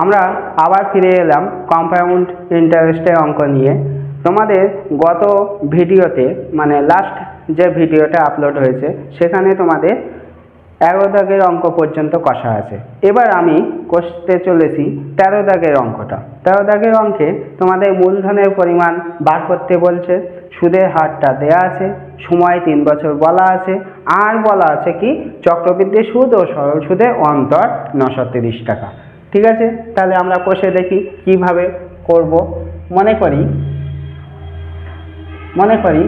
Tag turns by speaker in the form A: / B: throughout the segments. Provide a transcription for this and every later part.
A: আমরা আবার ফিরে এলাম কম্পাউন্ড ইন্টারেস্টের অঙ্ক নিয়ে। তোমাদের গত ভিডিওতে মানে লাস্ট যে ভিডিওটা আপলোড হয়েছে সেখানে তোমাদের 11 দাগের অঙ্ক পর্যন্ত কষা আছে। এবার আমি কষতে চলেছি 13 দাগের অঙ্কটা। 13 দাগের অঙ্কে তোমাদের মূলধনের পরিমাণ বার করতে বলছে, সুদের হারটা দেয়া আছে, সময় 3 বছর বলা আছে, আর বলা আছে কি চক্রবৃদ্ধি সুদ ও সরল সুদের অন্তর 930 টাকা। ঠিক আছে, তাহলে আমরা কষে দেখি কিভাবে করব। মনে করি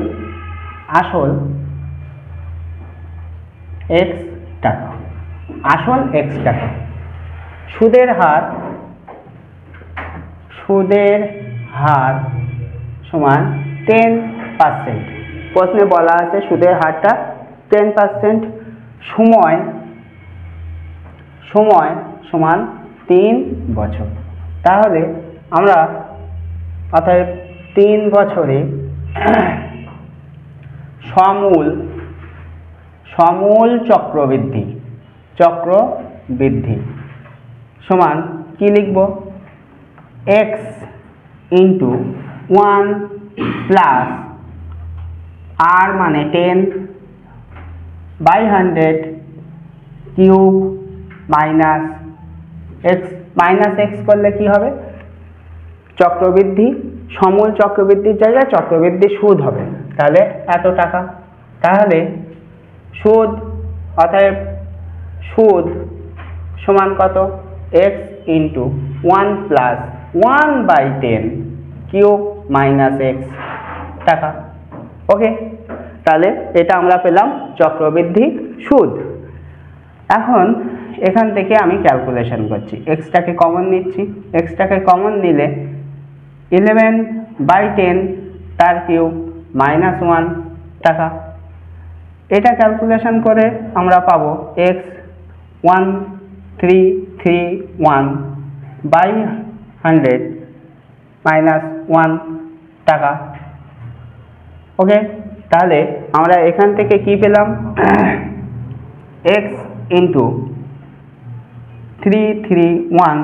A: আসল x টাকা, আসল x টাকা, সুদের হার সমান 10%। প্রশ্নে বলা আছে সুদের হারটা 10%, সময় সমান 3 বছর। তাহলে আমরা অর্থাৎ 3 বছরে সমূল চক্রবৃদ্ধি সমান কি লিখব, x ইন্টু 1 প্লাস r মানে 10 বাই 100 কিউব মাইনাস x করলে কি হবে, চক্রবৃদ্ধি সমূল চক্রবৃদ্ধির জায়গায় চক্রবৃদ্ধি সুদ হবে, তাহলে এত টাকা। তাহলে সুদ অতএব সুদ সমান কত, x into 1 plus 1/10 cube minus x টাকা। ওকে, তাহলে এটা আমরা পেলাম চক্রবৃদ্ধি সুদ। এখন এখান থেকে আমি ক্যালকুলেশন করছি, এক্সটাকে কমন নিচ্ছি, এক্সটাকে কমন নিলে 11/10 তার কিউব মাইনাস 1 টাকা। এটা ক্যালকুলেশন করে আমরা পাবো x 1331 বাই 100 মাইনাস 1 টাকা। ওকে, তাহলে আমরা এখান থেকে কি পেলাম, x ইন্টু 331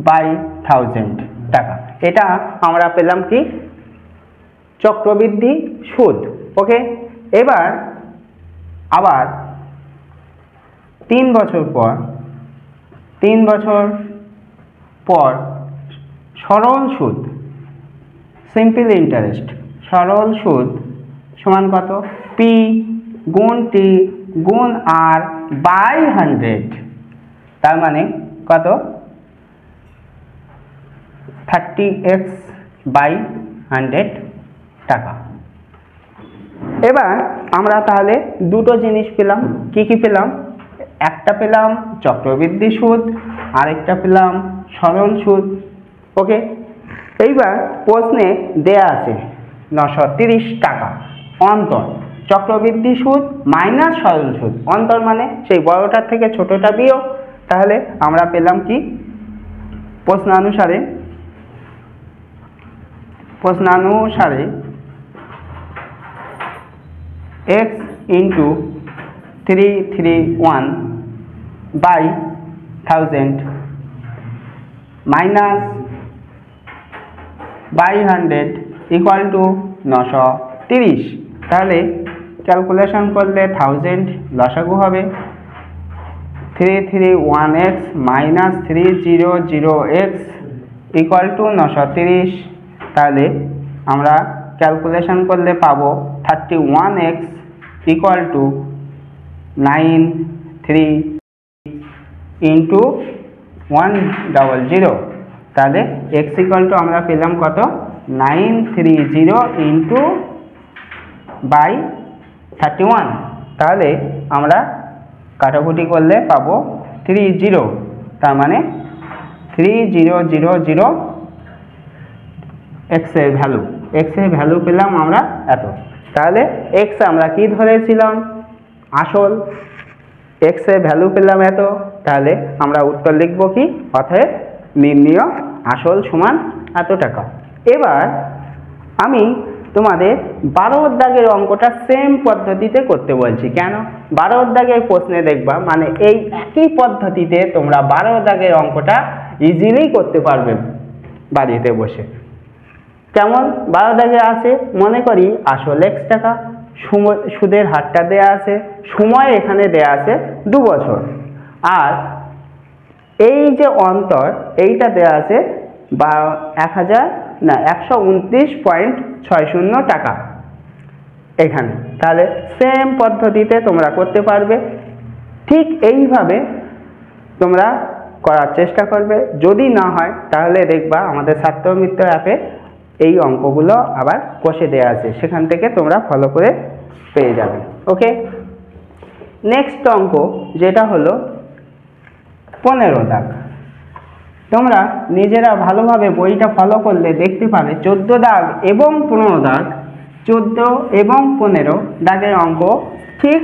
A: বাই 1000 টাকা। এটা আমরা পেলাম কি চক্রবৃদ্ধি সুদ। ওকে, এবার আবার 3 বছর পর সরল সুদ, সিম্পল ইন্টারেস্ট, সরল সুদ সমান কত, p গুণ t গুণ r বাই 100, তার মানে কত 30x বাই 100 টাকা। এবার আমরা তাহলে দুটো জিনিস পেলাম, কি কি পেলাম, একটা পেলাম চক্রবৃদ্ধি সুদ, আরেকটা পেলাম সরল সুদ। ওকে, এইবার প্রশ্নে দেয়া আছে 930 টাকা অন্তর চক্রবৃদ্ধি সুদ মাইনাস সরল সুদ, অন্তর মানে সেই বড়টার থেকে ছোটটা বিয়োগ। তাহলে আমরা পেলাম কি প্রশ্নানুসারে x into 331 by 1000 minus by 100 equal to 930। তাহলে ক্যালকুলেশন করলে 1000 লসাগু হবে, 331x minus 300x equal to 930। তাহলে আমরা ক্যালকুলেশন করলে পাবো 31x ইকুয়াল টু 93 ইন্টু 100। তাহলে x ইকুয়াল টু আমরা পেলাম কত, 930 ইন্টু বাই 31। তাহলে আমরা কাটাকুটি করলে পাবো 30, তার মানে 3000 x এর ভ্যালু পেলাম আমরা এত। তাহলে x আমরা কি ধরেছিলাম, আসল, x এর ভ্যালু পেলাম এত। তাহলে আমরা উত্তর লিখব কি, অতএব নির্ণেয় আসল সমান এত টাকা। এবার আমি তোমাদের 12 দাগের অঙ্কটা সেম পদ্ধতিতে করতে বলছি। কেন, 12 দাগের প্রশ্নে দেখবা মানে এই একই পদ্ধতিতে তোমরা 12 দাগের অঙ্কটা ইজিলি করতে পারবেন বাড়িতে বসে। কেমন 12 দাগে আছে, মনে করি আসল x টাকা, সুদের হারটা দেয়া আছে, সময় এখানে দেয়া আছে 2 বছর, আর এই যে অন্তর এইটা দেয়া আছে 129.60 টাকা এখানে। তাহলে সেম পদ্ধতিতে তোমরা করতে পারবে। ঠিক এইভাবে তোমরা করার চেষ্টা করবে। যদি না হয় তাহলে দেখবা আমাদের ছাত্রমিত্র অ্যাপে এই অঙ্কগুলো আবার কষে দেওয়া আছে, সেখান থেকে তোমরা ফলো করে পেয়ে যাবে। ওকে, নেক্সট অঙ্ক যেটা হলো 15 দাগ। তোমরা নিজেরা ভালোভাবে বইটা ফলো করলে দেখতে পাবে 14 দাগ এবং 15 দাগ, 14 এবং 15 দাগের অঙ্ক ঠিক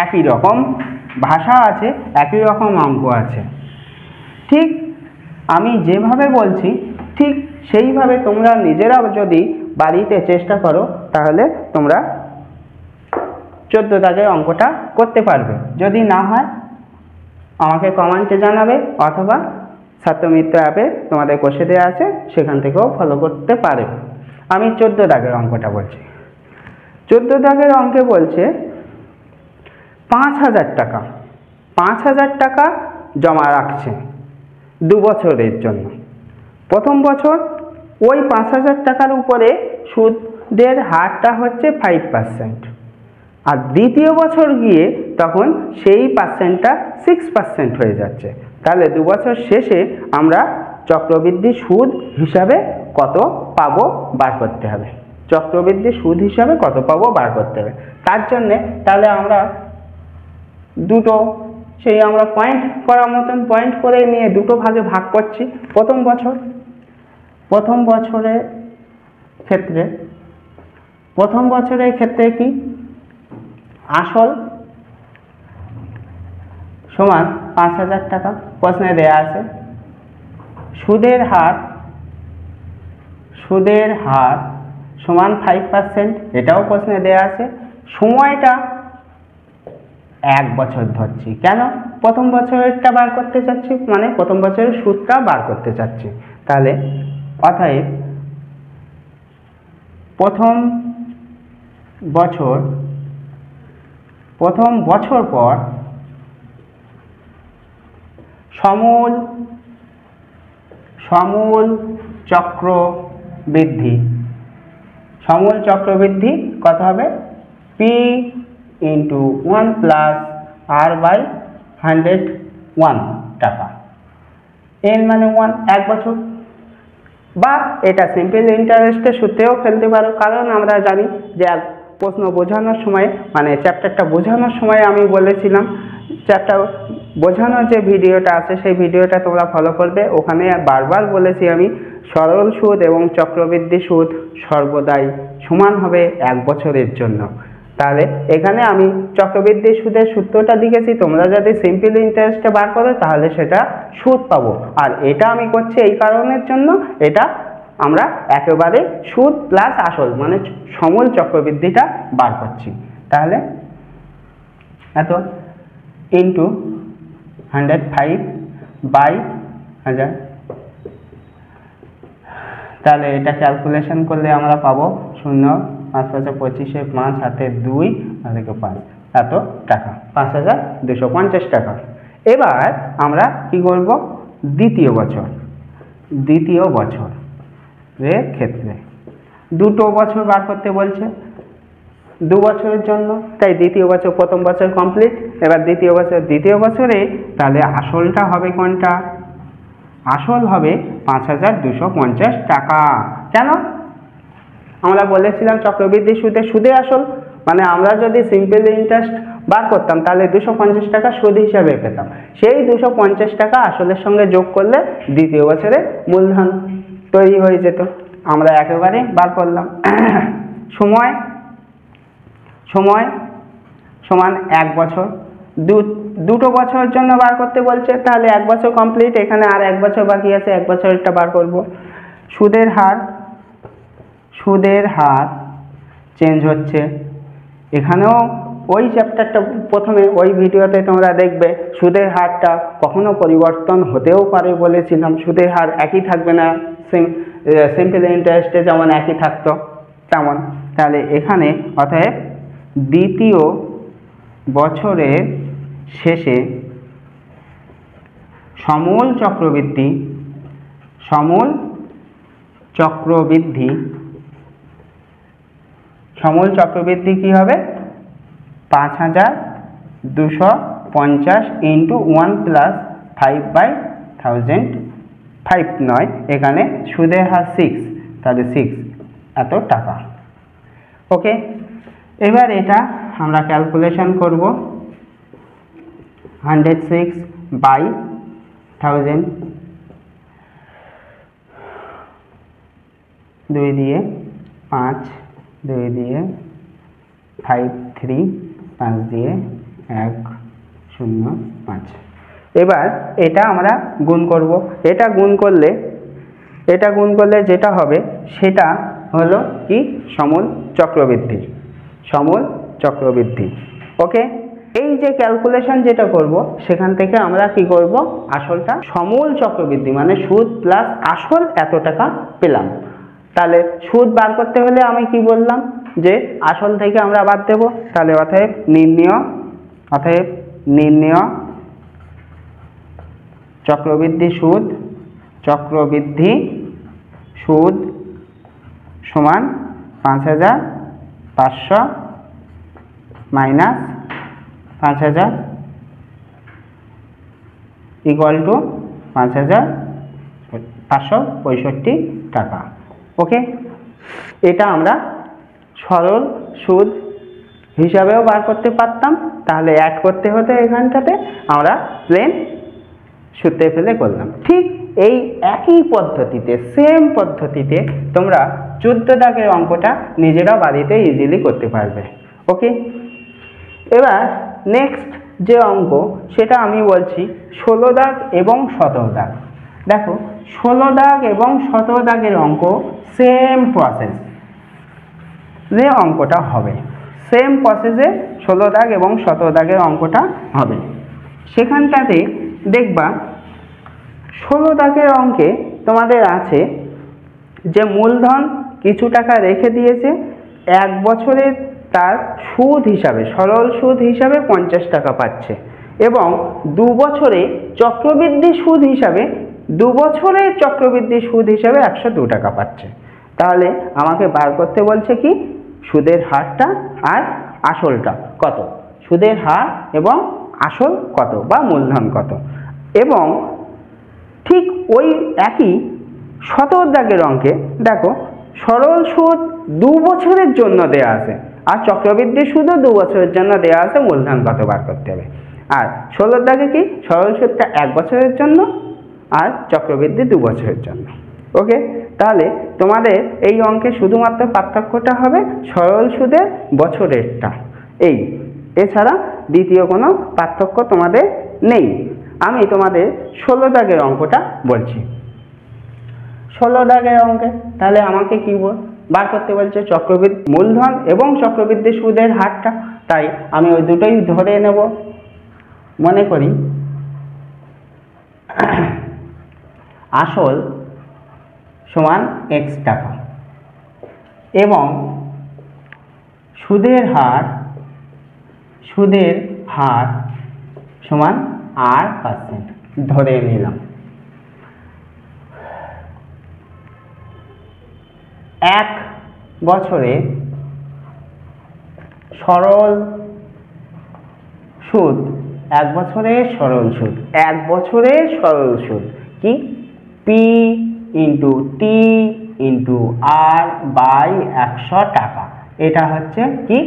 A: একই রকম ভাষা আছে, একই রকম অঙ্ক আছে। ঠিক আমি যেভাবে বলছি ঠিক সেইভাবে তোমরা নিজেরা যদি বাড়িতে চেষ্টা করো তাহলে তোমরা 14 দাগের অঙ্কটা করতে পারবে। যদি না হয় আমাকে কমেন্টে জানাবে, অথবা ছাত্রমিত্র অ্যাপে তোমাদের কষে দেওয়া আছে, সেখান থেকেও ফলো করতে পারে। আমি 14 দাগের অঙ্কটা বলছি। 14 দাগের অঙ্কে বলছে 5000 টাকা, 5000 টাকা জমা রাখছে 2 বছরের জন্য। প্রথম বছর ওই 5000 টাকার উপরে সুদের হারটা হচ্ছে 5%, আর দ্বিতীয় বছর গিয়ে তখন সেই পার্সেন্টটা 6% হয়ে যাচ্ছে। তাহলে 2 বছর শেষে আমরা চক্রবৃদ্ধি সুদ হিসাবে কত পাবো বার করতে হবে। চক্রবৃদ্ধি সুদ হিসাবে কত পাবো বার করতে হবে। তার জন্যে তাহলে আমরা দুটো সেই আমরা পয়েন্ট করার মতন পয়েন্ট করে নিয়ে দুটো ভাগে ভাগ করছি। প্রথম বছরের ক্ষেত্রে কি আসল সমান 5000 টাকা প্রশ্নে দেয়া আছে। সুদের হার সমান 5%, এটাও প্রশ্নে দেয়া আছে। সময়টা 1 বছর ধরছি, কেন? প্রথম বছরেরটা বার করতে চাচ্ছি, মানে প্রথম বছরের সুদটা বার করতে চাচ্ছি। তাহলে অতএব প্রথম বছর পর সমূল চক্রবৃদ্ধি কত হবে? P × 1 + R/101 টাকা। n মানে 1, 1 বছর, বা এটা সিম্পল ইন্টারেস্টের সূত্রেও ফেলতে পারো। কারণ আমরা জানি যে প্রশ্ন বোঝানোর সময়, মানে চ্যাপ্টারটা বোঝানোর সময় আমি বলেছিলাম, চ্যাপ্টার বোঝানোর যে ভিডিওটা আছে সেই ভিডিওটা তোমরা ফলো করবে। ওখানে বারবার বলেছি আমি, সরল সুদ এবং চক্রবৃদ্ধি সুদ সর্বদাই সমান হবে 1 বছরের জন্য। তাহলে এখানে আমি চক্রবৃদ্ধি সুদের সূত্রটা লিখেছি, তোমরা যদি সিম্পল ইন্টারেস্টে বার করো তাহলে সেটা সুদ পাবো। আর এটা আমি করছি এই কারণের জন্য, এটা আমরা একেবারে সুদ প্লাস আসল মানে সমূল চক্রবৃদ্ধিটা বার করছি। তাহলে এত ইন্টু 105/1000, তাহলে এটা ক্যালকুলেশন করলে আমরা পাবো 0, 5 × 25, 5 হাতে 2 আর 5, এত টাকা, 5250 টাকা। এবার আমরা কি করব? দ্বিতীয় বছরের ক্ষেত্রে 2 বছর বার করতে বলছে 2 বছরের জন্য, তাই দ্বিতীয় বছর, প্রথম বছর কমপ্লিট। এবার দ্বিতীয় বছরে তাহলে আসলটা হবে কোনটা? আসল হবে 5250 টাকা। কেন? আমরা বলেছিলাম চক্রবৃদ্ধি সুদে আসল, মানে আমরা যদি সিম্পল ইন্টারেস্ট বার করতাম তাহলে 250 টাকা সুদ হিসাবে পেতাম। সেই 250 টাকা আসলের সঙ্গে যোগ করলে দ্বিতীয় বছরে মূলধন তৈরি হয়ে যেত। আমরা একেবারে বার করলাম। সময় সমান 1 বছর, দুটো বছরের জন্য বার করতে বলছে, তাহলে 1 বছর কমপ্লিট, এখানে আর 1 বছর বাকি আছে, 1 বছরটা বার করব। সুদের হার চেঞ্জ হচ্ছে, এখানেও ওই চ্যাপ্টারটা প্রথমে ওই ভিডিওতে তোমরা দেখবে সুদের হারটা কখনো পরিবর্তন হতেও পারে বলেছিলাম, সুদের হার একই থাকবে না, সিম্পল ইন্টারেস্টে যেমন একই থাকতো তেমন। তাহলে এখানে অতএব দ্বিতীয় বছরের শেষে সমূল চক্রবৃদ্ধি কি হবে? 5250 ইন্টু 1 প্লাস 5/1000, 5 নয়, এখানে সুদের হার 6, তাহলে 6 এত টাকা। ওকে, এবার এটা আমরা ক্যালকুলেশন করব। 106/1000, 2 দিয়ে 5, 2 দিয়ে 5, 3, 5 দিয়ে 1, 0, 5। এবার এটা আমরা গুণ করব। এটা গুণ করলে যেটা হবে সেটা হলো কি? সমূল চক্রবৃদ্ধি। ওকে, এই যে ক্যালকুলেশন যেটা করব সেখান থেকে আমরা কি করব? আসলটা সমূল চক্রবৃদ্ধি মানে সুদ প্লাস আসল এত টাকা পেলাম। তাহলে সুদ বার করতে হলে আমি কি বললাম যে আসল থেকে আমরা বাদ দেব। তাহলে অতএব নির্ণেয় চক্রবৃদ্ধি সুদ সমান 5500 মাইনাস 5000 ইকুয়াল টু 5565 টাকা। ওকে, এটা আমরা সরল সুদ হিসাবেও বার করতে পারতাম, তাহলে অ্যাড করতে হতো এখানটাতে, আমরা প্লেন সূত্রে ফেলে করলাম। ঠিক এই একই পদ্ধতিতে, সেম পদ্ধতিতে তোমরা 14 দাগের অঙ্কটা নিজেরাও বাড়িতে ইজিলি করতে পারবে। ওকে, এবার নেক্সট যে অঙ্ক সেটা আমি বলছি 16 দাগ এবং 17 দাগ। দেখো 16 দাগ এবং 17 দাগের অঙ্ক সেম প্রসেস, যে অঙ্কটা হবে সেম প্রসেসে 16 দাগ এবং 17 দাগের অঙ্কটা হবে। সেখানটাতে দেখবা 16 দাগের অঙ্কে তোমাদের আছে যে মূলধন কিছু টাকা রেখে দিয়েছে, 1 বছরে তার সুদ হিসাবে, সরল সুদ হিসাবে 50 টাকা পাচ্ছে, এবং 2 বছরে চক্রবৃদ্ধি সুদ হিসাবে 102 টাকা পাচ্ছে। তাহলে আমাকে বার করতে বলছে কি? সুদের হারটা আর আসলটা কত, সুদের হার এবং আসল কত বা মূলধন কত। এবং ঠিক ওই একই 17 দাগের অঙ্কে দেখো সরল সুদ 2 বছরের জন্য দেয়া আছে, আর চক্রবৃদ্ধি সুদও 2 বছরের জন্য দেয়া আছে, মূলধন কত বার করতে হবে। আর 16 দাগে কি? সরল সুদটা 1 বছরের জন্য আর চক্রবৃদ্ধি 2 বছরের জন্য। ওকে, তাহলে তোমাদের এই অঙ্কে শুধুমাত্র পার্থক্যটা হবে সরল সুদের বছরেরটা, এই, এছাড়া দ্বিতীয় কোনো পার্থক্য তোমাদের নেই। আমি তোমাদের 16 দাগের অঙ্কটা বলছি। 16 দাগের অঙ্কে তাহলে আমাকে কি বার করতে বলছে? চক্রবৃদ্ধি মূলধন এবং চক্রবৃদ্ধি সুদের হারটা, তাই আমি ওই দুটোই ধরে নেব। মনে করি আসল সমান x টাকা এবং সুদের হার সমান R% ধরে নিলাম। 1 বছরে সরল সুদ, 1 বছরের সরল সুদ, 1 বছরের সরল সুদ কি? P into T into R by 100 টাকা। এটা হচ্ছে কি?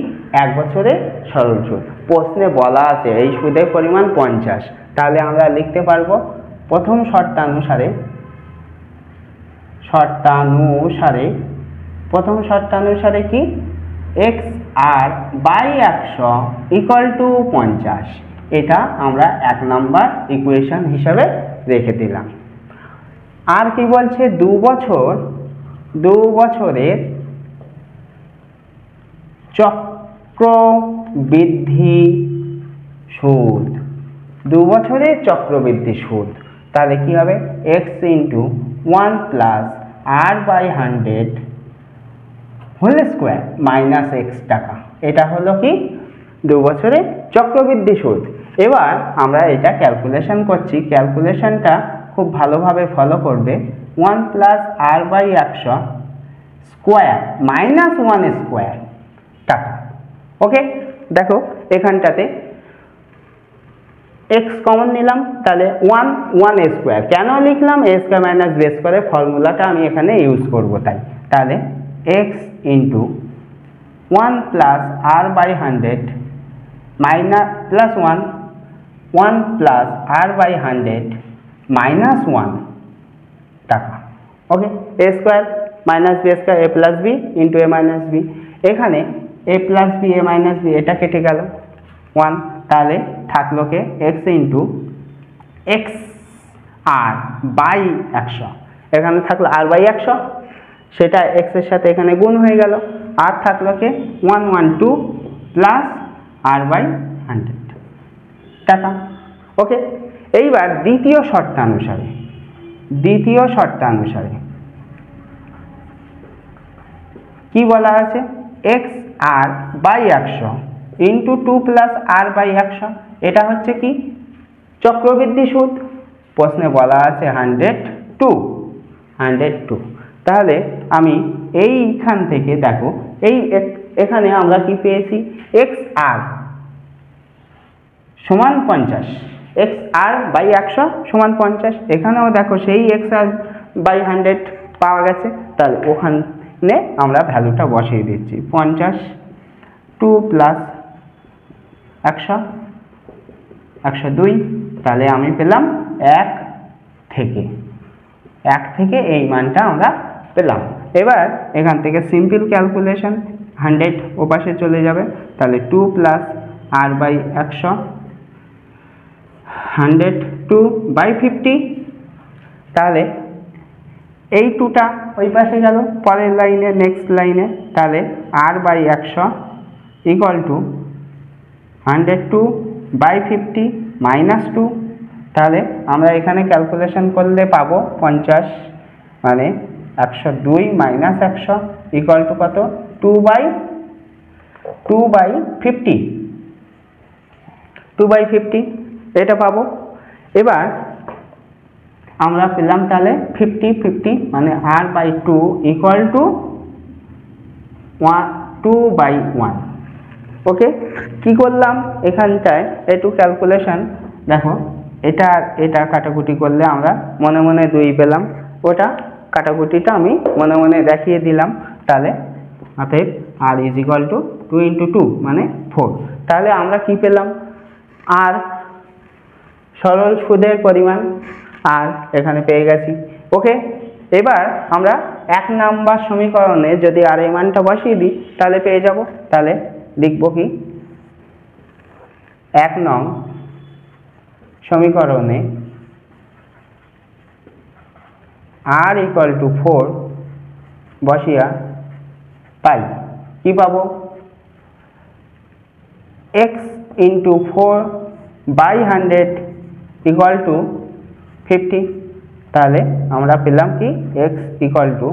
A: 1 বছরের সরল সুদ। প্রশ্নে বলা আছে এই সুদের পরিমাণ 50, তাহলে আমরা লিখতে পারবো প্রথম শর্তানুসারে কি? x R by 100 equal to 50। এটা আমরা 1 নম্বর ইকুয়েশন হিসাবে রেখে দিলাম। আর কি বলছে? 2 বছরের চক্রবৃদ্ধি সুদ, 2 বছরের চক্রবৃদ্ধি সুদ। তাহলে কি হবে x into 1 plus r by 100 whole square minus x টাকা। এটা হলো কি 2 বছরের চক্রবৃদ্ধি সুদ। এবার আমরা এটা ক্যালকুলেশন করছি, ক্যালকুলেশনটা খুব ভালোভাবে ফলো করবে। 1 plus r by 100 square minus 1 square টাকা। ওকে, দেখো এখানটাতে x কমন নিলাম, তাহলে 1 স্কোয়ার। কেন লিখলাম? a স্কোয়ার মাইনাস b স্কোয়ারের ফর্মুলাটা আমি এখানে ইউজ করব তাই। তাহলে x into 1 plus r by 100 minus plus 1 plus r by 100 minus 1 টাকা। Okay, a square minus b square a plus b into a minus b। এখানে a plus b a minus b এটা কেটে গেল 1, তাহলে থাকলো কে x into x r by 100। এখানে থাকলো r বাই 100, সেটা x এর সাথে এখানে গুণ হয়ে গেল। আর থাকলো কে 112 প্লাস r বাই 100 টাকা। ওকে, এইবার দ্বিতীয় শর্তানুসারে কি বলা আছে? x r by 100 into 2 plus r by 100, এটা হচ্ছে কি চক্রবৃদ্ধি সুদ। প্রশ্নে বলা আছে 102। তাহলে আমি এইখান থেকে দেখো এখানে আমরা কি পেয়েছি? x r সমান 50, x r বাই 100 সমান 50। এখানেও দেখো সেই x r বাই 100 পাওয়া গেছে, তাহলে ওখানে আমরা ভ্যালুটা বসিয়ে দিচ্ছি 50, 2 প্লাস 100 102। তাহলে আমি পেলাম 1 থেকে এই মানটা আমরা পেলাম। এবার এখান থেকে সিম্পল ক্যালকুলেশন, 100 ওপাশে চলে যাবে, তাহলে 2 প্লাস r বাই 100 102 বাই 50। তাহলে এই 2টা ওই পাশে গেল পরের লাইনে, নেক্সট লাইনে। তাহলে r by 100 equal to 102 by 50 minus 2। তাহলে আমরা এখানে ক্যালকুলেশন করলে পাবো 50, মানে 102 মাইনাস 100 ইকুয়াল টু কত? 2 বাই 50 এটা পাবো। এবার আমরা পেলাম তাহলে 50 মানে r by 2 equal to 2 by 1। Okay, কি করলাম এখানটায় একটু ক্যালকুলেশন দেখো, এটা কাটাকুটি করলে আমরা মনে মনে 2 পেলাম, ওটা কাটাকুটিটা আমি মনে মনে দেখিয়ে দিলাম। তাহলে অতএব r is equal to 2 into 2 মানে 4। তাহলে আমরা কি পেলাম? আর সরল সুদের পরিমাণ আর এখানে পেয়ে গেছি। ওকে, এবার আমরা 1 নাম্বার সমীকরণে যদি আর এই মানটা বসিয়ে দিই তাহলে পেয়ে যাব। তাহলে লিখব কি? 1 নং সমীকরণে r ইকুয়াল টু 4 বসিয়া পাই কি পাবো? x into 4 by 100 equal to 50। তাহলে আমরা পেলাম কি? x equal to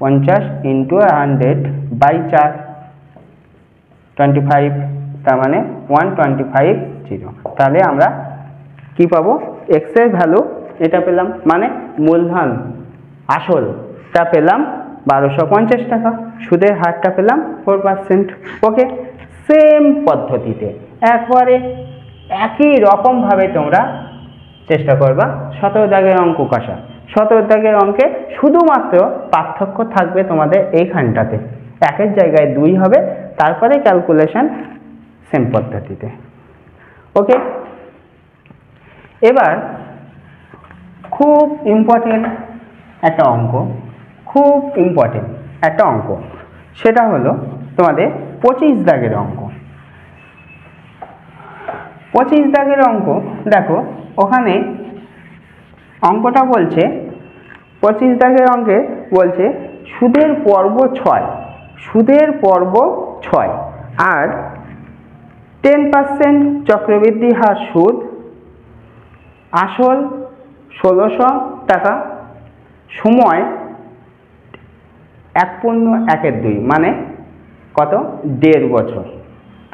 A: 50 into 100 by 4 25, তার মানে 125। তাহলে আমরা কি পাবো? x এর ভ্যালু এটা পেলাম, মানে মূলধন আসলটা পেলাম 1250 টাকা, সুদের হারটা পেলাম 4%। ওকে, সেম পদ্ধতিতে একবারে একই রকমভাবে তোমরা চেষ্টা করবা 17 দাগের অঙ্ক কষা। 17 দাগের অঙ্কে শুধুমাত্র পার্থক্য থাকবে তোমাদের এইখানটাতে, 1-এর জায়গায় 2 হবে, তারপরে ক্যালকুলেশন সেম পদ্ধতিতে। ওকে, এবার খুব ইম্পর্টেন্ট একটা অঙ্ক, সেটা হলো তোমাদের 25 দাগের অঙ্ক। 25 দাগের অঙ্ক দেখো, ওখানে অঙ্কটা বলছে 25 দাগের অঙ্কে বলছে সুদের পর্ব 6, আর 10% চক্রবৃদ্ধি হার সুদ, আসল 1600 টাকা, সময় 1.1/2 মানে কত, 1.5 বছর।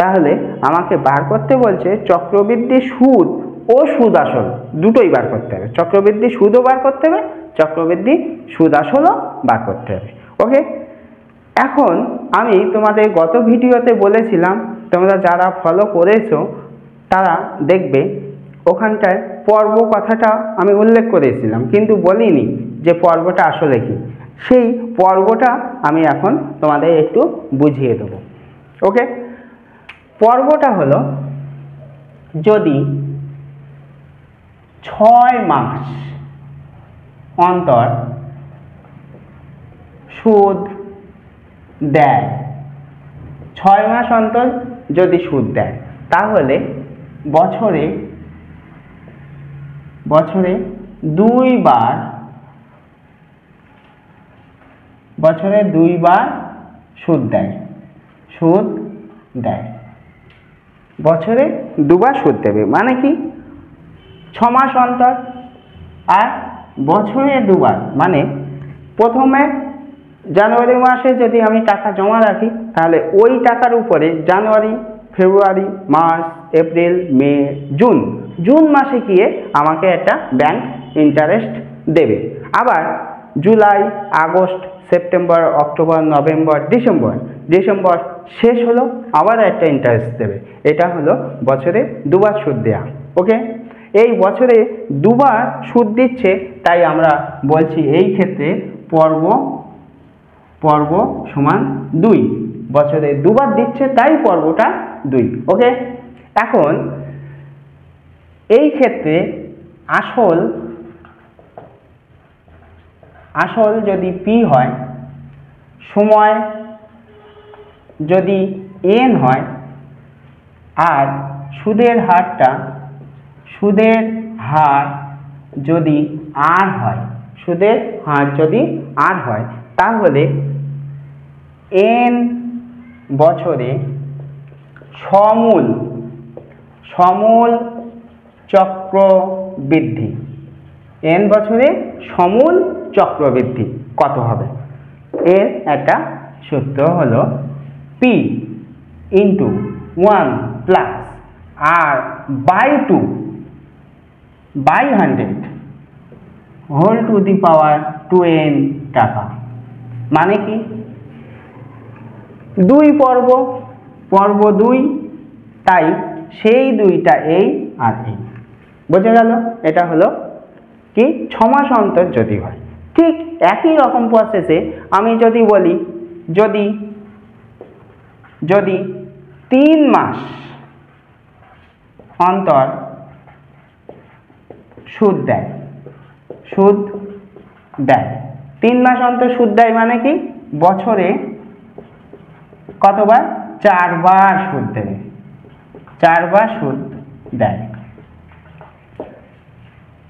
A: তাহলে আমাকে বার করতে বলছে চক্রবৃদ্ধি সুদ ও সুদ আসল দুটোই বার করতে হবে, চক্রবৃদ্ধি সুদও বার করতে হবে, চক্রবৃদ্ধি সুদ আসলও বার করতে হবে। ওকে, এখন আমি তোমাদের গত ভিডিওতে বলেছিলাম, তোমরা যারা ফলো করেছো তারা দেখবে ওখানটায় পর্ব কথাটা আমি উল্লেখ করেছিলাম, কিন্তু বলিনি যে পর্বটা আসলে কি। সেই পর্বটা আমি এখন তোমাদের একটু বুঝিয়ে দেবো। ওকে, পর্বটা হলো যদি 6 মাস অন্তর সুদ দেয়, 6 মাস অন্তর যদি সুদ দেয়, তাহলে বছরে 2 বার, বছরে 2 বার সুদ দেয়, বছরে 2 বার সুদ দেবে। মানে কি, 6 মাস অন্তর আর বছরে 2 বার। মানে প্রথমে জানুয়ারি মাসে যদি আমি টাকা জমা রাখি, তাহলে ওই টাকার উপরে জানুয়ারি, ফেব্রুয়ারি, মার্চ, এপ্রিল, মে, জুন মাসে গিয়ে আমাকে একটা ব্যাংক ইন্টারেস্ট দেবে। আবার July, August, September, October, November, December শেষ হলো আবার একটা ইন্টারেস্ট দেবে। এটা হলো বছরে 2 বার সুদ দেওয়া। ওকে, এই বছরে 2 বার সুদ দিচ্ছে, তাই আমরা বলছি এই ক্ষেত্রে পর্ব সমান 2, বছরে 2 বার দিচ্ছে তাই পর্বটা 2। ওকে, এখন এই ক্ষেত্রে আসল যদি P হয়, সময় যদি N হয়, আর সুদের হার যদি R হয়, তাহলে N বছরে সমূল চক্রবৃদ্ধি, N বছরে সমূল চক্রবৃদ্ধি কত হবে? এর একটা সূত্র হলো P × 1 + R/2/100 whole to the power 2n টাকা। মানে কি, 2 পর্ব 2, তাই সেই 2টা এই আর এই, বোঝা গেল? এটা হলো কি 6 মাস অন্তর যদি হয়। ঠিক একই রকম প্রসেসে আমি যদি বলি, যদি 3 মাস অন্তর সুদ দেয়, 3 মাস অন্তর সুদ দেয় মানে কি, বছরে কতবার? 4 বার সুদ দেবে, 4 বার সুদ দেয়।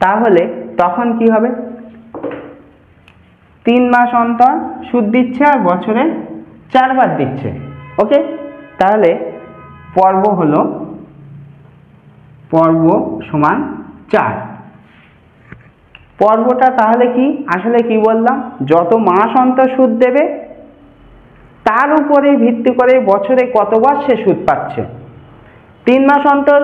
A: তাহলে তখন কি হবে? 3 মাস অন্তর সুদ দিচ্ছে আর বছরে 4 বার দিচ্ছে। ওকে, তাহলে পর্ব সমান 4। পর্বটা তাহলে কি, আসলে কি বললাম, যত মাস অন্তর সুদ দেবে তার উপরে ভিত্তি করে বছরে কতবার সে সুদ পাচ্ছে। 3 মাস অন্তর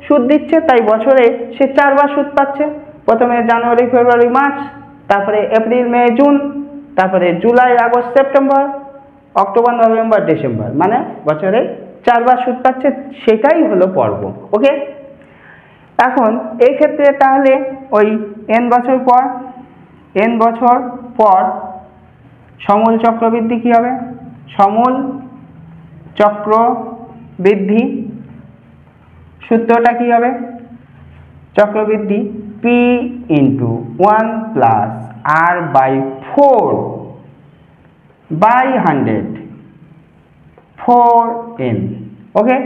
A: সুদ দিচ্ছে, তাই বছরে সে 4 বার সুদ পাচ্ছে। প্রথমে জানুয়ারি, ফেব্রুয়ারি, মার্চ, তারপরে এপ্রিল, মে, জুন, তারপরে July, August, September, October, November, December, মানে বছরে 4 বার সুদ পাচ্ছে। সেটাই হলো পর্ব। ওকে, এখন এই ক্ষেত্রে তাহলে ওই n বছর পর সমূল চক্রবৃদ্ধি কি হবে? সমূল চক্রবৃদ্ধি সূত্রটা কি হবে? চক্রবৃদ্ধি P × 1 + R/4/100 4n। ওকে,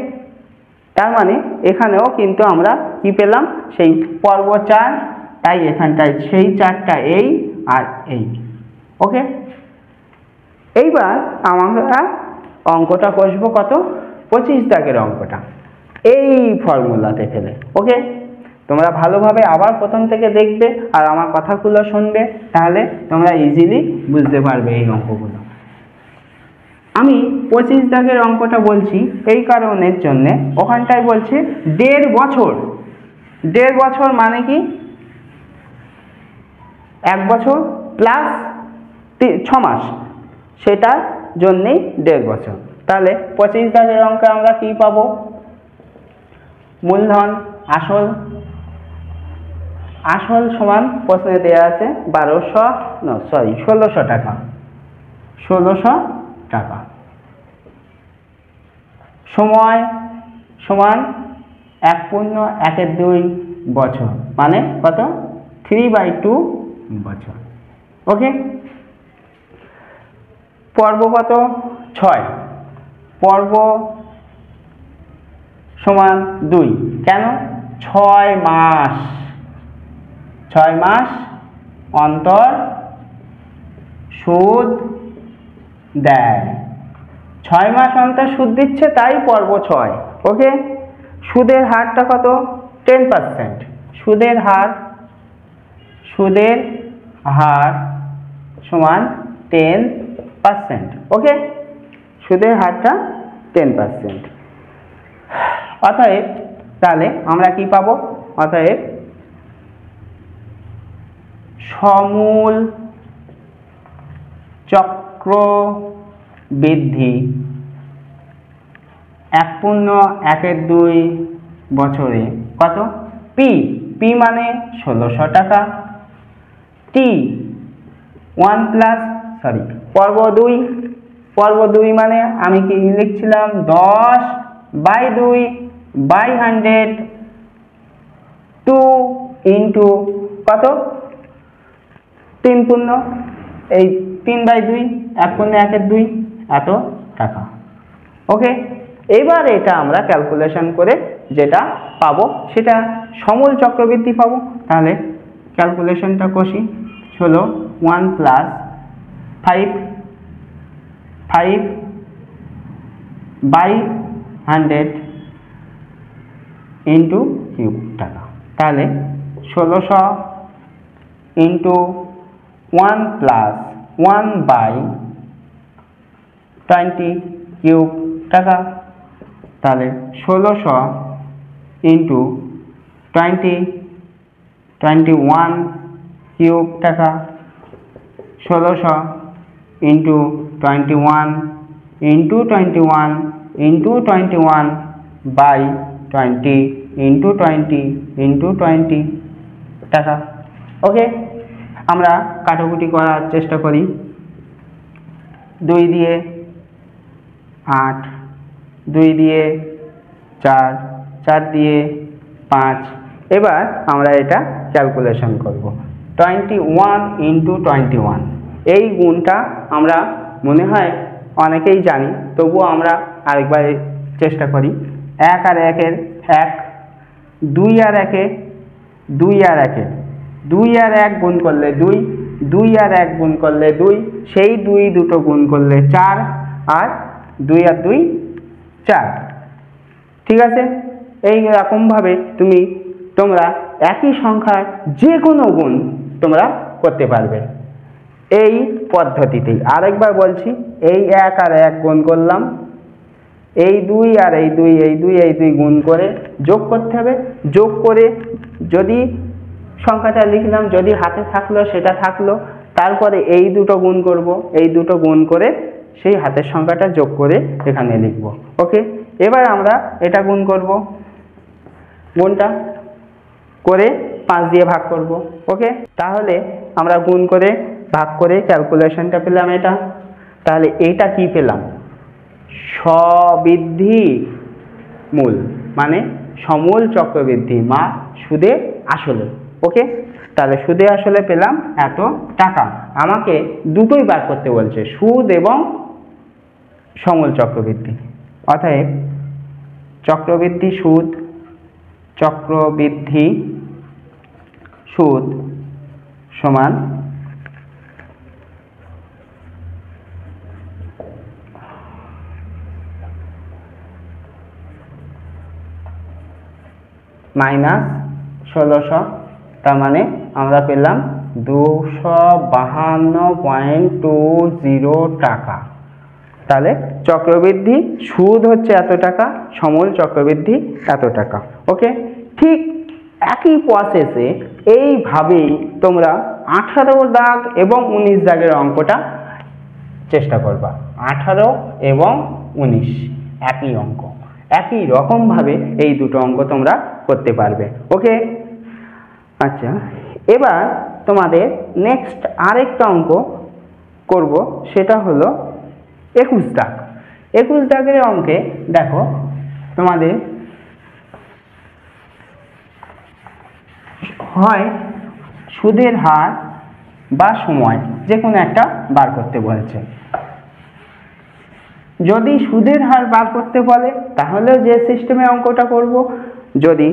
A: তার মানে এখানেও কিন্তু আমরা কি পেলাম, সেই পর্ব 4, তাই এখানটায় সেই 4টা এই আর এই। ওকে, এইবার আমরা অঙ্কটা কষবো কত, 25 দাগের অঙ্কটা। এই ফর্মুলাতে ফেলে। ওকে, তোমরা ভালোভাবে আবার প্রথম থেকে দেখবে আর আমার কথাগুলো শুনবে, তাহলে তোমরা ইজিলি বুঝতে পারবে এই অঙ্কগুলো। আমি 25 দাগের অঙ্কটা বলছি এই কারণের জন্যে, ওখানটায় বলছে 1.5 বছর। 1.5 বছর মানে কি? 1 বছর প্লাস 6 মাস, সেটার জন্যেই 1.5 বছর। তাহলে 25 দাগের অঙ্কে আমরা কি পাবো? মূলধন আসল, আসল সমান প্রশ্নে দেওয়া আছে 1600 টাকা। 1600 টাকা। সময় সমান 1.12 বছর, মানে কত? 3/2 বছর। ওকে, পর্ব কত? 6। পর্ব সমান 2। কেন? 6 মাস, 6 মাস অন্তর সুদ দেয়। 6 মাস অন্তর সুদ দিচ্ছে, তাই পর্ব 6। ওকে, সুদের হারটা কত? 10%। সুদের হার সমান 10%। ওকে, সুদের হারটা 10%। অতএব তাহলে আমরা কি পাবো? অতএব সমূল চক্রবৃদ্ধি 1.12 বছরে কত? পি মানে 1600 টাকা। পর্ব 2 মানে আমি কি লিখছিলাম? 10/2/100 2 ইন্টু কত? 3 এই 3/2 1.12 এত টাকা। ওকে, এবার এটা আমরা ক্যালকুলেশন করে যেটা পাবো সেটা সমূল চক্রবৃদ্ধি পাবো। তাহলে ক্যালকুলেশনটা কষি, হলো 1 + 5/100 ইন্টু কিউব টাকা। তাহলে 1600 ইন্টু 1 + 1/20 কিউব টাকা। তাহলে 1600 ইন্টু 21 কিউব টাকা। 1600 into 21 into 21 into 21/20 into 20 into 20 টাকা। ওকে, আমরা কাটাকুটি করার চেষ্টা করি। 2 দিয়ে 8, 2 দিয়ে 4, 4 দিয়ে 5। এবার আমরা এটা ক্যালকুলেশন করব। 21 ইন্টু 21, এই গুণটা আমরা মনে হয় অনেকেই জানি, তবুও আমরা আরেকবার চেষ্টা করি। 1 আর 1-এর 1, 2 আর 1-এ 2 আর 1-এর 2 আর 1 গুণ করলে 2, 2 আর 1 গুণ করলে 2, সেই 2 দুটো গুণ করলে 4, আর 2 আর 2 4। ঠিক আছে, এই রকমভাবে তোমরা একই সংখ্যার যে কোনো গুণ তোমরা করতে পারবে এই পদ্ধতিতেই। আরেকবার বলছি, এই 1 আর 1 গুণ করলাম, এই 2 আর এই 2, এই 2 এই 2 গুণ করে যোগ করতে হবে। যোগ করে যদি সংখ্যাটা লিখলাম, যদি হাতে থাকলো সেটা থাকলো, তারপরে এই দুটো গুণ করব, এই দুটো গুণ করে সেই হাতের সংখ্যাটা যোগ করে এখানে লিখব। ওকে, এবার আমরা এটা গুণ করব, গুণটা করে 5 দিয়ে ভাগ করব। ওকে, তাহলে আমরা গুণ করে ভাগ করে ক্যালকুলেশনটা পেলাম এটা। তাহলে এইটা কি পেলাম? স্ববৃদ্ধি মূল, মানে সমূল চক্রবৃদ্ধি মা সুদে আসলে। ওকে, তাহলে সুদে আসলে পেলাম এত টাকা। আমাকে দুটোই বার করতে বলছে, সুদ এবং সমূল চক্রবৃদ্ধি। অতএব চক্রবৃদ্ধি সুদ সমান মাইনাস 1600, তার মানে আমরা পেলাম 252.20 টাকা। তাহলে চক্রবৃদ্ধি সুদ হচ্ছে এত টাকা, সমূল চক্রবৃদ্ধি এত টাকা। ওকে, ঠিক একই প্রসেসে এইভাবেই তোমরা 18 দাগ এবং 19 দাগের অঙ্কটা চেষ্টা করবা। 18 এবং 19 একই অঙ্ক, একই রকমভাবে এই দুটো অঙ্ক তোমরা করতে পারবে। ওকে, আচ্ছা, এবার তোমাদের নেক্সট আরেকটা অঙ্ক করব, সেটা হলো 21 দাগ। 21 দাগের অঙ্কে দেখো তোমাদের হয় সুদের হার বা সময় যে কোনো একটা বার করতে বলছে। যদি সুদের হার বার করতে বলে তাহলে যে সিস্টেমে অঙ্কটা করব, যদি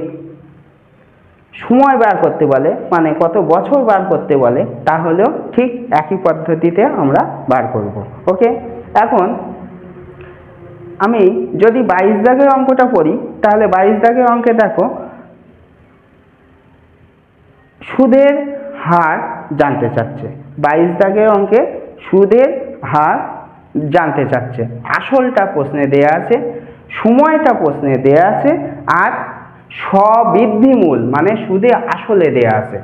A: সময় বার করতে বলে মানে কত বছর বার করতে বলে তাহলেও ঠিক একই পদ্ধতিতে আমরা বার করব। ওকে, এখন আমি যদি 22 দাগের অঙ্কটা করি তাহলে 22 দাগের অঙ্কে দেখো সুদের হার জানতে চাচ্ছে। 22 দাগের অঙ্কে সুদের হার জানতে চাচ্ছে। আসলটা প্রশ্নে দেয়া আছে, সময়টা প্রশ্নে দেয়া আছে, আর স্ববৃদ্ধিমূল মানে সুদে আসলে দেয়া আছে।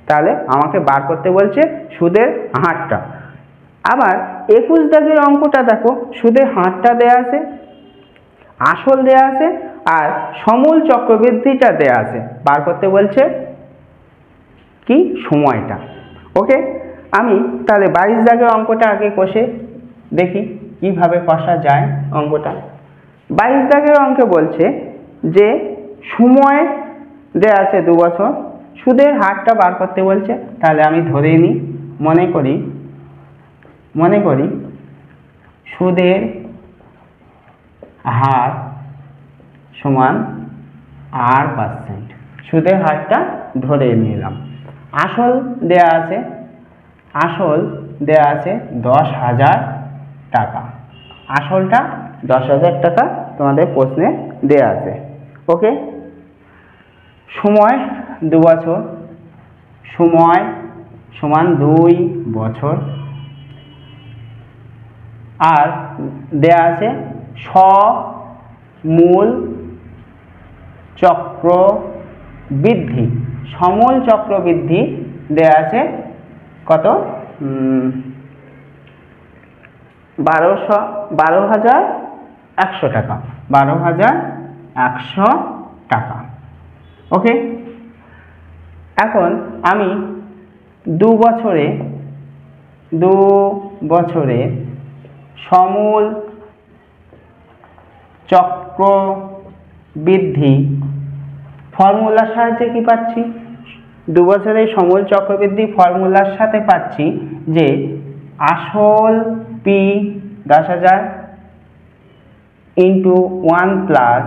A: তাহলে আমাকে বার করতে বলছে সুদের হারটা। আবার 21 দাগের অঙ্কটা দেখো সুদের হারটা দেয়া আছে, আসল দেয়া আছে, আর সমূল চক্রবৃদ্ধিটা দেয়া আছে। বার করতে বলছে কি সময়টা। ওকে, আমি তাহলে 22 দাগের অঙ্কটা আগে কষে দেখি কিভাবে কষা যায় অঙ্কটা। 22 দাগের অঙ্কে বলছে যে সময় দেয়া আছে 2 বছর, সুদের হারটা বার করতে বলছে। তাহলে আমি ধরে নিই, মনে করি সুদের হার সমান R%। সুদের হারটা ধরে নিলাম। আসল দেয়া আছে 10,000 টাকা। আসলটা 10,000 টাকা তোমাদের প্রশ্নে দেয়া আছে। ওকে, সময় 2 বছর, সময় সমান 2 বছর, আর দেয়া আছে সমূল চক্রবৃদ্ধি। সমূল চক্রবৃদ্ধি দেয়া আছে কত? 12,100 টাকা। 12,100 টাকা। ওকে, এখন আমি 2 বছরে সমূল চক্রবৃদ্ধি ফর্মুলার সাহায্যে কি পাচ্ছি? 2 বছরের সমূল চক্রবৃদ্ধি ফর্মুলার সাথে পাচ্ছি যে আসল P 10,000 into 1 plus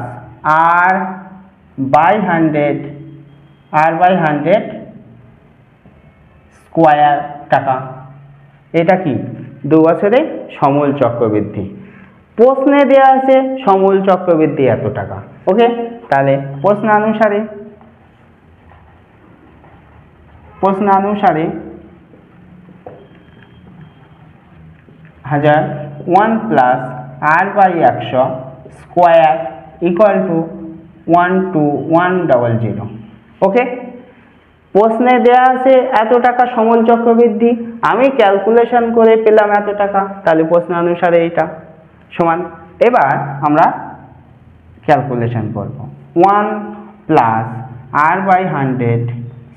A: R/100 square টাকা। এটা কি 2 বছরে সমূল চক্রবৃদ্ধি। প্রশ্নে দেয়া আছে সমূল চক্রবৃদ্ধি এত টাকা। ওকে, তাহলে প্রশ্ন অনুসারে 1 plus R/100 square equal to 12100। ওকে, প্রশ্নে দেয়া আছে এত টাকা সমূল চক্রবৃদ্ধি, আমি ক্যালকুলেশন করে পেলাম এত টাকা, তাহলে প্রশ্ন অনুসারে এইটা সমান। এবার আমরা ক্যালকুলেশন করব। 1 plus R/100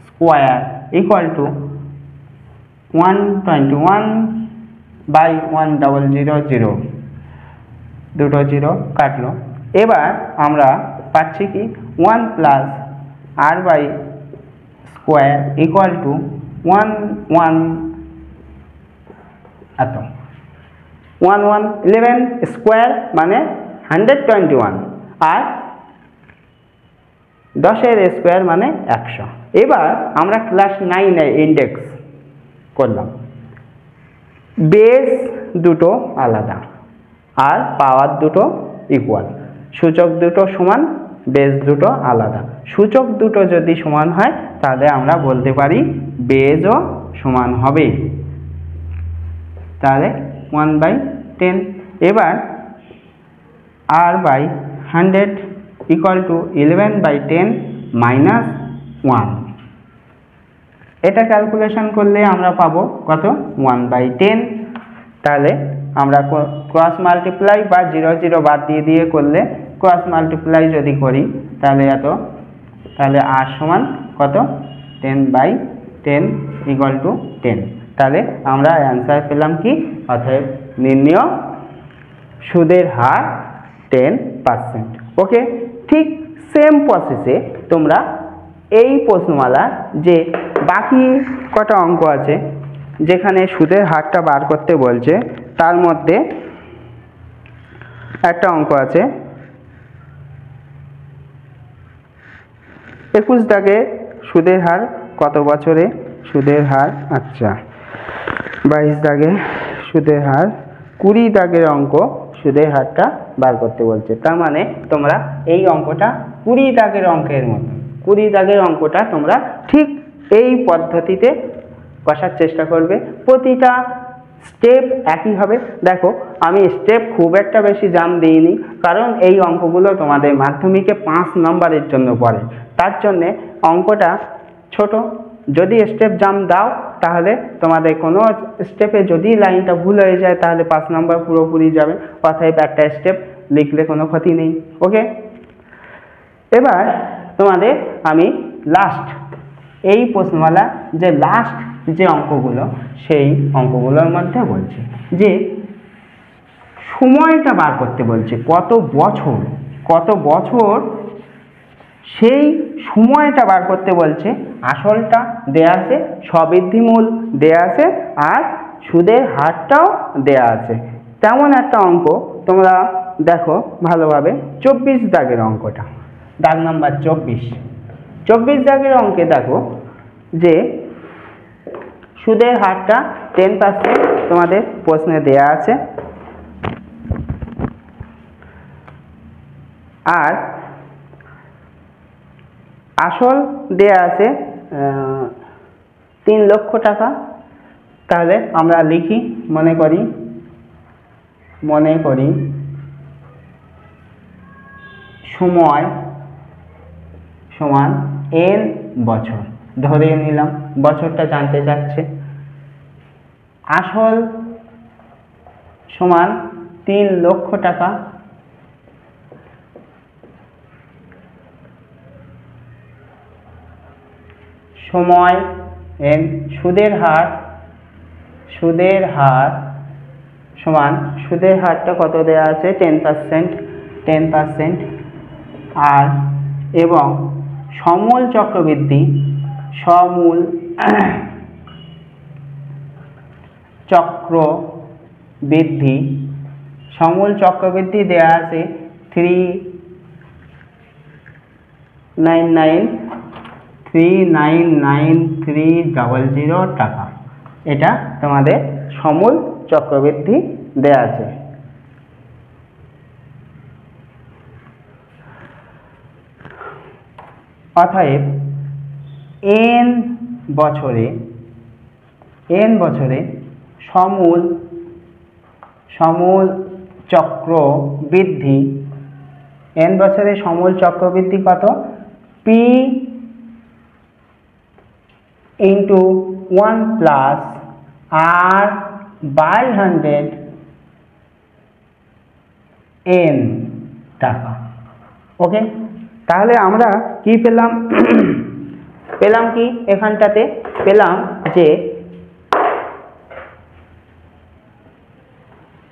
A: square equal to 121/1000, দুটো জিরো কাটলো। এবার আমরা পাচ্ছি কি 1 plus R/, square equal to 11 square মানে 121, আর 10-এর স্কোয়ার মানে 100। এবার আমরা ক্লাস 9-এ ইন্ডেক্স করলাম। বেস দুটো আলাদা আর পাওয়ার দুটো ইকুয়াল, সূচক দুটো সমান বেস দুটো আলাদা। সূচক দুটো যদি সমান হয় তাহলে আমরা বলতে পারি বেসও সমান হবে। তাহলে 1/10। এবার r/100 = 11/10 - 1। এটা ক্যালকুলেশন করলে আমরা পাবো কত? 1/10। তাহলে আমরা ক্রস মাল্টিপ্লাই বা 0 0 বাদ দিয়ে করলে ক্রস মাল্টিপ্লাই যদি করি তাহলে তাহলে r সমান কত? 10/10 = 10। তাহলে আমরা অ্যান্সার পেলাম কি? অতএব নির্ণেয় সুদের হার 10%। ওকে, ঠিক সেম প্রসেসে তোমরা এই প্রশ্নমালা যে বাকি কটা অঙ্ক আছে যেখানে সুদের হারটা বার করতে বলছে, তার মধ্যে একটা অঙ্ক আছে 21 দাগে সুদের হার কত বছরে সুদের হার, আচ্ছা 22 দাগে সুদের হার, 20 দাগের অঙ্ক সুদের হারটা বার করতে বলছে। তার মানে তোমরা এই অঙ্কটা 20 দাগের অঙ্কের মতো, 20 দাগের অঙ্কটা তোমরা ঠিক এই পদ্ধতিতে কষার চেষ্টা করবে। প্রতিটা স্টেপ একই হবে। দেখো আমি স্টেপ খুব একটা বেশি জাম দিইনি, কারণ এই অঙ্কগুলো তোমাদের মাধ্যমিকে 5 নম্বরের জন্য পড়ে। তার জন্যে অঙ্কটা ছোট। যদি স্টেপ জাম দাও তাহলে তোমাদের কোনো স্টেপে যদি লাইনটা ভুল হয়ে যায় তাহলে 5 নম্বর পুরোপুরি যাবে। অতএব একটা স্টেপ লিখলে কোনো ক্ষতি নেই। ওকে, এবার তোমাদের আমি লাস্ট এই প্রশ্নমালা যে লাস্ট যে অঙ্কগুলো সেই অঙ্কগুলোর মধ্যে বলছি যে সময়টা বার করতে বলছে, কত বছর সেই সময়টা বার করতে বলছে। আসলটা দেয়া আছে, স্ববৃদ্ধিমূল দেয়া আছে, আর সুদের হারটাও দেয়া আছে। তেমন একটা অঙ্ক তোমরা দেখো ভালোভাবে 24 দাগের অঙ্কটা, দাগ নাম্বার 24 দাগের অঙ্কে দেখো যে সুদের হারটা 10% তোমাদের প্রশ্নে দেয়া আছে, আর আসল দেয়া আছে 3 লক্ষ টাকা। তাহলে আমরা লিখি, মনে করি সময় সমান n বছর, ধরে নিলাম বছরটা জানতে চাচ্ছে। আসল সমান 3 লক্ষ টাকা, সময় n, সুদের হার সমান, সুদের হারটা কত দেয়া আছে? 10%, আর এবং সমূল চক্রবৃদ্ধি দেয়া আছে 399,300 টাকা। এটা তোমাদের সমূল চক্রবৃদ্ধি দেয়া আছে। অতএব n বছরে সমূল চক্রবৃদ্ধি, n বছরে সমূল চক্রবৃদ্ধি কত? p × 1 + r/100 n টাকা। ওকে, তাহলে আমরা কি পেলাম? কি এখানটাতে পেলাম যে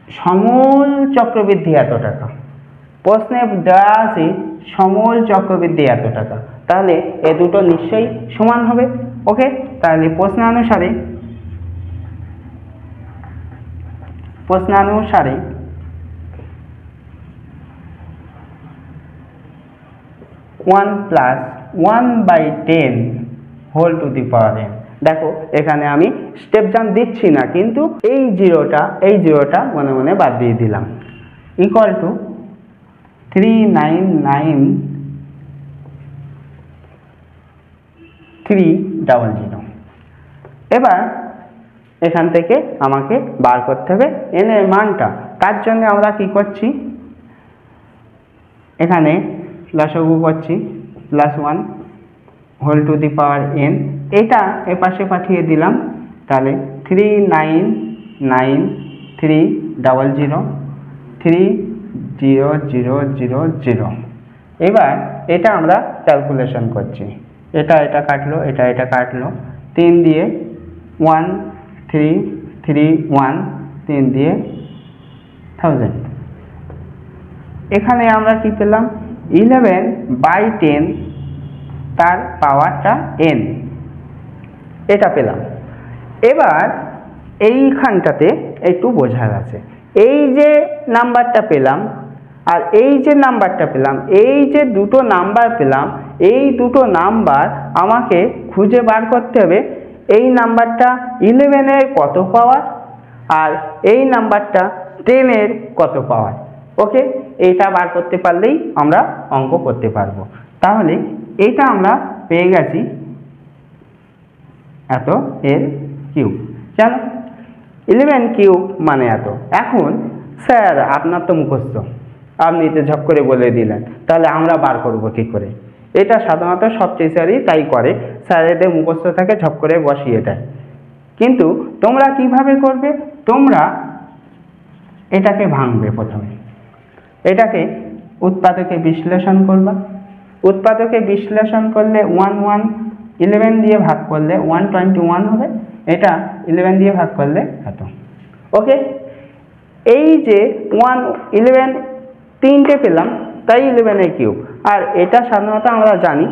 A: সমূল চক্রবৃদ্ধি এত টাকা, প্রশ্নে দেওয়া আছে সমূল চক্রবৃদ্ধি এত টাকা, তাহলে এ দুটো নিশ্চয়ই সমান হবে। ওকে, তাহলে প্রশ্নানুসারে 1 + 1/10 whole to the power n। দেখো এখানে আমি স্টেপ জাম দিচ্ছি না, কিন্তু এই জিরোটা মনে মনে বাদ দিয়ে দিলাম, = 399 300। এবার এখান থেকে আমাকে বার করতে হবে n এর মানটা। তার জন্য আমরা কি করছি, এখানে লসাগু করছি +1 whole to the power n, এটা এ পাশে পাঠিয়ে দিলাম, তাহলে 3993000 30000। এবার এটা আমরা ক্যালকুলেশন করছি, এটা কাটলো, এটা কাটলো, 3 দিয়ে 1331, 3 দিয়ে 1000। এখানে আমরা কি পেলাম, 11/10 তার পাওয়ারটা n, এটা পেলাম। এবার এইখানটাতে একটু বোঝার আছে, এই যে নাম্বারটা পেলাম আর এই যে নাম্বারটা পেলাম, এই যে দুটো নাম্বার পেলাম, এই দুটো নাম্বার আমাকে খুঁজে বার করতে হবে এই নাম্বারটা 11 এর কত পাওয়ার আর এই নাম্বারটা 10 এর কত পাওয়ার। ওকে, এইটা বার করতে পারলেই আমরা অঙ্ক করতে পারবো। তাহলে এইটা আমরা পেয়ে গেছি এত এর কিউব, জানো 11 কিউব মানে এত। এখন স্যার আপনার তো মুখস্থ, আপনি তো ঝপ করে বলে দিলেন, তাহলে আমরা বার করব কি করে? এটা সাধারণত সব টিচারই তাই করে, স্যারেদের মুখস্থ থাকে ঝপ করে বসিয়ে দেয়। কিন্তু তোমরা কিভাবে করবে, তোমরা এটাকে ভাঙবে, প্রথমে এটাকে উৎপাদকে বিশ্লেষণ করবা। উৎপাদকে বিশ্লেষণ করলে 11 দিয়ে ভাগ করলে 121 হবে, এটা 11 দিয়ে ভাগ করলে এত। ওকে, এই যে 11 তিনটে পেলাম, তাই 11 এর কিউব। আর এটা সাধারণত আমরা জানি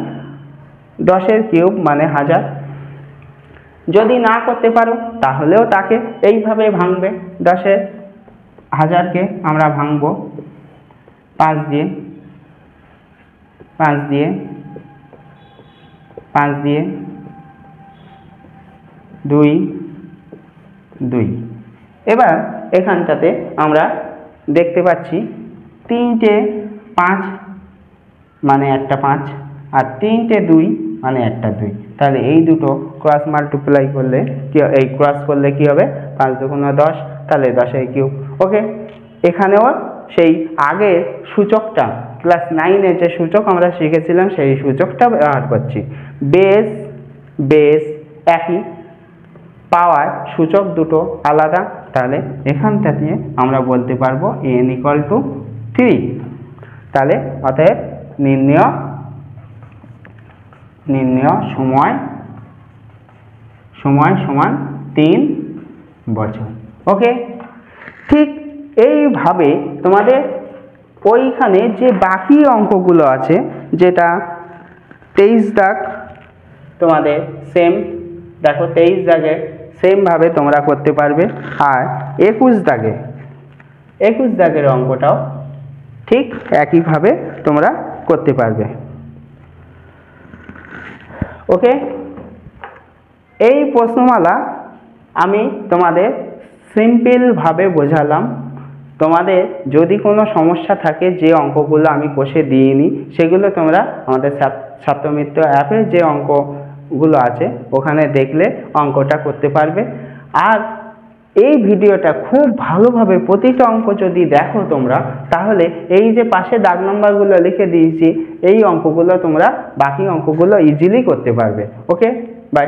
A: 10 এর কিউব মানে 1000। যদি না করতে পারো তাহলেও তাকে এইভাবে ভাঙবে, 10 এর 1000কে আমরা ভাঙবো 5 দিয়ে, 5 দিয়ে, 5 দিয়ে, 2 2। এবার এখানটাতে আমরা দেখতে পাচ্ছি 3টে 5 মানে একটা 5 আর 3টে 2 মানে একটা 2। তাহলে এই দুটো ক্রস মাল্টিপ্লাই করলে কি, এই ক্রস করলে কি হবে, 5 দুগুণে 10, তাহলে 10 এর কিউব। ওকে, এখানেও সেই আগের সূচকটা ক্লাস 9-এ যে সূচক আমরা শিখেছিলাম সেই সূচকটা ব্যবহার করছি। বেস বেস একই, পাওয়ার সূচক দুটো আলাদা, তাহলে এখানটা দিয়ে আমরা বলতে পারবো n = 3। তাহলে অতএব নির্ণয় সময় সমান 3 বছর। ওকে, ঠিক এইভাবে তোমাদের ওইখানে যে বাকি অঙ্কগুলো আছে, যেটা 23 দাগ, তোমাদের সেম দেখো 23 দাগে সেমভাবে তোমরা করতে পারবে। আর 21 দাগের অঙ্কটাও ঠিক একইভাবে তোমরা করতে পারবে। ওকে, এই প্রশ্নমালা আমি তোমাদের সিম্পলভাবে বোঝালাম। তোমাদের যদি কোনো সমস্যা থাকে, যে অঙ্কগুলো আমি কষে দিইনি সেগুলো তোমরা আমাদের ছাত্রমিত্র অ্যাপে যে অঙ্কগুলো আছে ওখানে দেখলে অঙ্কটা করতে পারবে। আর এই ভিডিওটা খুব ভালোভাবে প্রতিটা অঙ্ক যদি দেখো তোমরা, তাহলে এই যে পাশে দাগ নাম্বারগুলো লিখে দিয়েছি এই অঙ্কগুলো তোমরা বাকি অঙ্কগুলো ইজিলি করতে পারবে। ওকে, বাই।